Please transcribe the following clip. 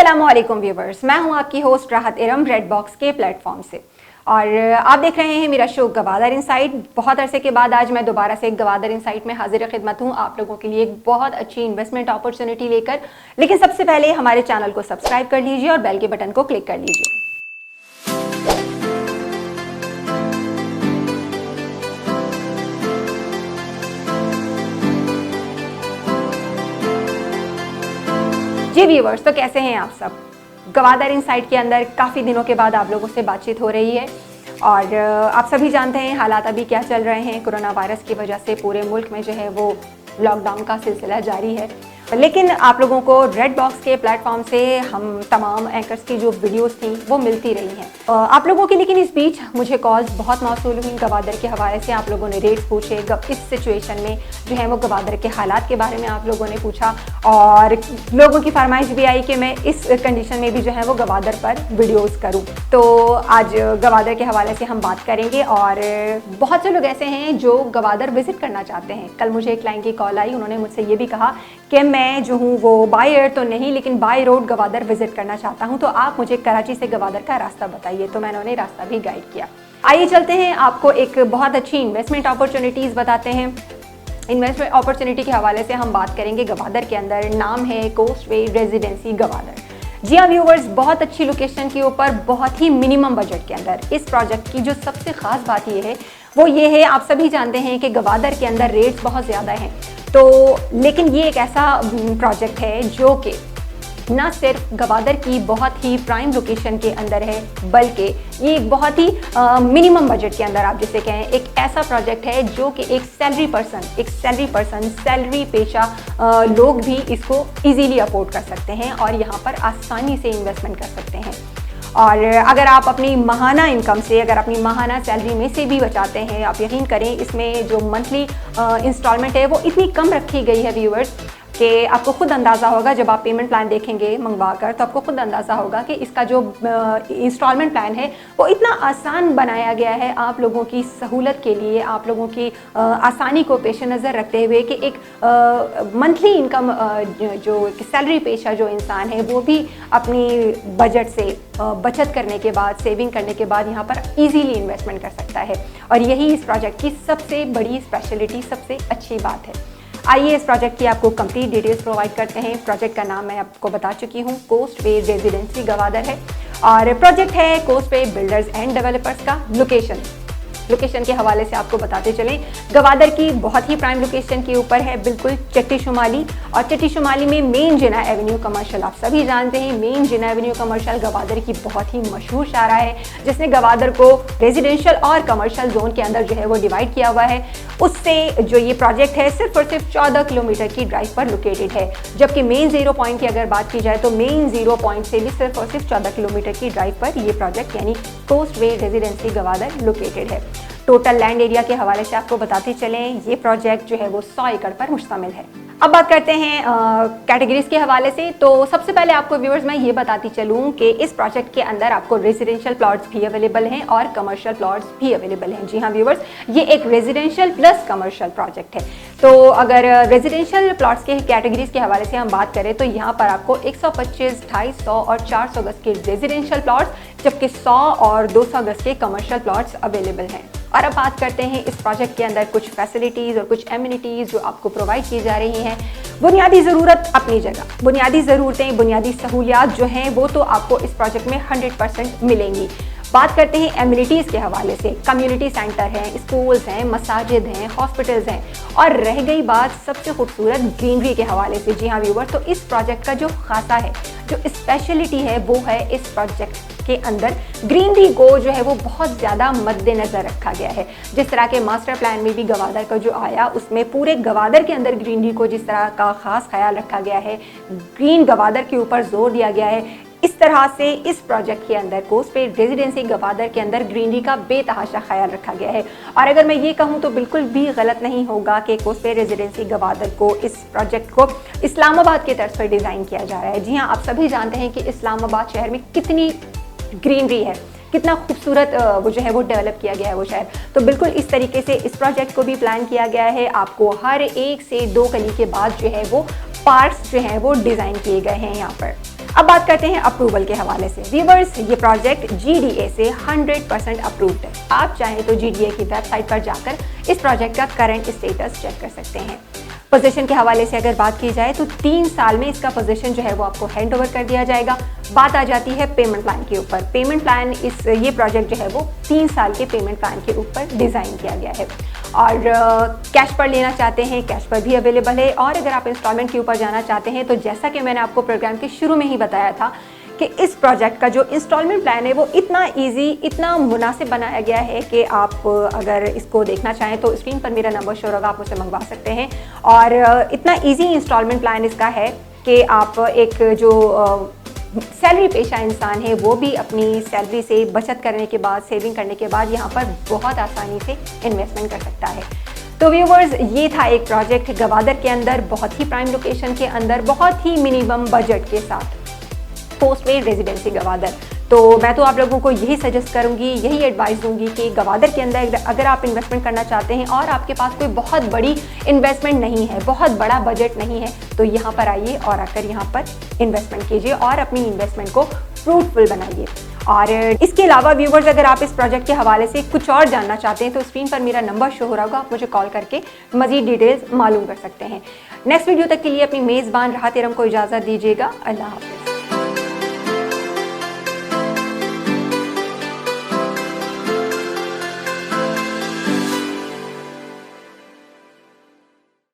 अस्सलामुअलैकुम व्यूवर्स, मैं हूं आपकी होस्ट राहत इरम रेड बॉक्स के प्लेटफॉर्म से और आप देख रहे हैं मेरा शो गवादर इनसाइट। बहुत अरसे के बाद आज मैं दोबारा से गवादर इनसाइट में हाजिर खिदमत हूं आप लोगों के लिए एक बहुत अच्छी इन्वेस्टमेंट अपॉर्चुनिटी लेकर। लेकिन सबसे पहले हमारे चैनल को सब्सक्राइब कर लीजिए और बेल के बटन को क्लिक कर लीजिए। जी व्यूवर्स, तो कैसे हैं आप सब। गवादर इनसाइट के अंदर काफ़ी दिनों के बाद आप लोगों से बातचीत हो रही है और आप सभी जानते हैं हालात अभी क्या चल रहे हैं। कोरोना वायरस की वजह से पूरे मुल्क में जो है वो लॉकडाउन का सिलसिला जारी है, लेकिन आप लोगों को रेड बॉक्स के प्लेटफॉर्म से हम तमाम एंकर्स की जो वीडियोस थी वो मिलती रही हैं आप लोगों की। लेकिन इस बीच मुझे कॉल्स बहुत मौसूल हुई गवादर के हवाले से। आप लोगों ने रेट्स पूछे, इस सिचुएशन में जो है वो गवादर के हालात के बारे में आप लोगों ने पूछा और लोगों की फरमाइश भी आई कि मैं इस कंडीशन में भी जो है वो गवादर पर वीडियोज़ करूँ। तो आज गवादर के हवाले से हम बात करेंगे और बहुत से लोग ऐसे हैं जो गवादर विज़िट करना चाहते हैं। कल मुझे एक क्लाइंट की कॉल आई, उन्होंने मुझसे ये भी कहा कि मैं जो हूँ वो बाय एयर तो नहीं लेकिन बाय रोड गवादर विजिट करना चाहता हूँ, तो आप मुझे कराची से गवादर का रास्ता बताइए। तो मैंने उन्हें रास्ता भी गाइड किया। आइए चलते हैं, आपको एक बहुत अच्छी इन्वेस्टमेंट अपॉर्चुनिटीज़ बताते हैं। इन्वेस्टमेंट अपॉर्चुनिटी के हवाले से हम बात करेंगे गवादर के अंदर। नाम है कोस्ट वे रेजिडेंसी गवादर। जी हाँ व्यूवर्स, बहुत अच्छी लोकेशन के ऊपर बहुत ही मिनिमम बजट के अंदर इस प्रोजेक्ट की जो सबसे ख़ास बात ये है वो ये है, आप सभी जानते हैं कि गवादर के अंदर रेट्स बहुत ज़्यादा हैं, तो लेकिन ये एक ऐसा प्रोजेक्ट है जो कि ना सिर्फ गवादर की बहुत ही प्राइम लोकेशन के अंदर है, बल्कि ये एक बहुत ही मिनिमम बजट के अंदर आप जिसे कहें एक ऐसा प्रोजेक्ट है जो कि एक सैलरी पर्सन सैलरी पेशा लोग भी इसको इजीली अफोर्ड कर सकते हैं और यहाँ पर आसानी से इन्वेस्टमेंट कर सकते हैं। और अगर आप अपनी माहाना इनकम से, अगर अपनी माहाना सैलरी में से भी बचाते हैं, आप यकीन करें इसमें जो मंथली इंस्टॉलमेंट है वो इतनी कम रखी गई है व्यूअर्स कि आपको खुद अंदाज़ा होगा जब आप पेमेंट प्लान देखेंगे मंगवा कर, तो आपको खुद अंदाज़ा होगा कि इसका जो इंस्टॉलमेंट प्लान है वो इतना आसान बनाया गया है आप लोगों की सहूलत के लिए, आप लोगों की आसानी को पेश नज़र रखते हुए कि एक मंथली इनकम जो सैलरी पेशा जो इंसान है वो भी अपनी बजट से बचत करने के बाद, सेविंग करने के बाद यहाँ पर इजीली इन्वेस्टमेंट कर सकता है। और यही इस प्रोजेक्ट की सबसे बड़ी स्पेशलिटी, सबसे अच्छी बात है। आइए इस प्रोजेक्ट की आपको कंप्लीट डिटेल्स प्रोवाइड करते हैं। प्रोजेक्ट का नाम मैं आपको बता चुकी हूँ, कोस्ट वे रेजिडेंसी गवादर है और प्रोजेक्ट है coast way builders and developers का। लोकेशन के हवाले से आपको बताते चलें, गवादर की बहुत ही प्राइम लोकेशन के ऊपर है, बिल्कुल चट्टी शुमाली। और चट्टी शुमाली में मेन जिना एवेन्यू कमर्शियल, आप सभी जानते हैं मेन जिना एवेन्यू कमर्शियल गवादर की बहुत ही मशहूर शारा है जिसने गवादर को रेजिडेंशियल और कमर्शियल जोन के अंदर जो है वो डिवाइड किया हुआ है। उससे जो ये प्रोजेक्ट है सिर्फ और सिर्फ 14 किलोमीटर की ड्राइव पर लोकेटेड है, जबकि मेन जीरो पॉइंट की अगर बात की जाए तो मेन जीरो पॉइंट से भी सिर्फ और सिर्फ 14 किलोमीटर की ड्राइव पर ये प्रोजेक्ट यानी कोस्ट वे रेजिडेंसी गवादर लोकेटेड है। टोटल लैंड एरिया के हवाले से आपको बताते चलें, ये प्रोजेक्ट जो है वो 100 एकड़ पर मुश्तमिल है। अब बात करते हैं कैटेगरीज के हवाले से। तो सबसे पहले आपको व्यूअर्स मैं ये बताती चलूँ कि इस प्रोजेक्ट के अंदर आपको रेजिडेंशियल प्लॉट्स भी अवेलेबल हैं और कमर्शियल प्लॉट्स भी अवेलेबल हैं। जी हाँ व्यूअर्स, ये एक रेजिडेंशियल प्लस कमर्शियल प्रोजेक्ट है। तो अगर रेजिडेंशियल प्लॉट्स के कैटेगरीज के हवाले से हम बात करें तो यहाँ पर आपको 125, 250 और 400 गज के रेजिडेंशियल प्लॉट्स, जबकि 100 और 200 गज के कमर्शियल प्लॉट्स अवेलेबल हैं। और अब बात करते हैं इस प्रोजेक्ट के अंदर कुछ फैसिलिटीज़ और कुछ एमिनिटीज़ जो आपको प्रोवाइड की जा रही हैं। बुनियादी ज़रूरत अपनी जगह, बुनियादी ज़रूरतें, बुनियादी सहूलियात जो हैं वो तो आपको इस प्रोजेक्ट में 100% मिलेंगी। बात करते हैं एमिनिटीज़ के हवाले से, कम्युनिटी सेंटर हैं, स्कूल्स हैं, मसाजिद हैं, हॉस्पिटल्स हैं और रह गई बात सबसे खूबसूरत ग्रीनरी के हवाले से। जी हाँ व्यूवर, तो इस प्रोजेक्ट का जो खासा है, जो स्पेशलिटी है वो है इस प्रोजेक्ट के अंदर ग्रीनरी को जो है वो बहुत ज़्यादा मद्देनज़र रखा गया है। जिस तरह के मास्टर प्लान में भी गवादर का जो आया उसमें पूरे गवादर के अंदर ग्रीनरी को जिस तरह का ख़ास ख्याल रखा गया है, ग्रीन गवादर के ऊपर जोर दिया गया है, इस तरह से इस प्रोजेक्ट के अंदर कोस्ट वे रेजिडेंसी गवादर के अंदर ग्रीनरी का बेतहाशा ख्याल रखा गया है। और अगर मैं ये कहूँ तो बिल्कुल भी गलत नहीं होगा कि कोस्ट वे रेजिडेंसी गवादर को, इस प्रोजेक्ट को इस्लामाबाद के तर्ज पर डिज़ाइन किया जा रहा है। जी हाँ, आप सभी जानते हैं कि इस्लामाबाद शहर में कितनी ग्रीनरी है, कितना खूबसूरत वो जो है वो डेवलप किया गया है वो शहर। तो बिल्कुल इस तरीके से इस प्रोजेक्ट को भी प्लान किया गया है। आपको हर 1 से 2 गली के बाद जो है वो पार्क्स जो हैं वो डिज़ाइन किए गए हैं यहाँ पर। अब बात करते हैं अप्रूवल के हवाले से। व्यूअर्स, ये प्रोजेक्ट GDA से 100% अप्रूव्ड है। आप चाहें तो GDA की वेबसाइट पर जाकर इस प्रोजेक्ट का करंट स्टेटस चेक कर सकते हैं। पोजीशन के हवाले से अगर बात की जाए तो 3 साल में इसका पोजीशन जो है वो आपको हैंड ओवर कर दिया जाएगा। बात आ जाती है पेमेंट प्लान के ऊपर। पेमेंट प्लान ये प्रोजेक्ट जो है वो 3 साल के पेमेंट प्लान के ऊपर डिज़ाइन किया गया है और कैश पर लेना चाहते हैं कैश पर भी अवेलेबल है, और अगर आप इंस्टॉलमेंट के ऊपर जाना चाहते हैं तो जैसा कि मैंने आपको प्रोग्राम के शुरू में ही बताया था कि इस प्रोजेक्ट का जो इंस्टॉलमेंट प्लान है वो इतना इजी, इतना मुनासिब बनाया गया है कि आप अगर इसको देखना चाहें तो स्क्रीन पर मेरा नंबर शो होगा, आप मुझसे मंगवा सकते हैं। और इतना इजी इंस्टॉलमेंट प्लान इसका है कि आप एक जो सैलरी पेशा इंसान है वो भी अपनी सैलरी से बचत करने के बाद, सेविंग करने के बाद यहाँ पर बहुत आसानी से इन्वेस्टमेंट कर सकता है। तो व्यूवर्स, ये था एक प्रोजेक्ट गवादर के अंदर, बहुत ही प्राइम लोकेशन के अंदर, बहुत ही मिनिमम बजट के साथ, पोस्ट पेड रेजिडेंसी गवादर। तो मैं तो आप लोगों को यही सजेस्ट करूंगी, यही एडवाइस दूंगी कि गवादर के अंदर अगर आप इन्वेस्टमेंट करना चाहते हैं और आपके पास कोई बहुत बड़ी इन्वेस्टमेंट नहीं है, बहुत बड़ा बजट नहीं है, तो यहाँ पर आइए और आकर यहाँ पर इन्वेस्टमेंट कीजिए और अपनी इन्वेस्टमेंट को फ्रूटफुल बनाइए। और इसके अलावा व्यूवर्स, अगर आप इस प्रोजेक्ट के हवाले से कुछ और जानना चाहते हैं तो स्क्रीन पर मेरा नंबर शो हो रहा होगा, आप मुझे कॉल करके मज़ीद डिटेल्स मालूम कर सकते हैं। नेक्स्ट वीडियो तक के लिए अपनी मेज़बान राहत इरम को इजाज़त दीजिएगा। अल्लाह हाफ़िज़।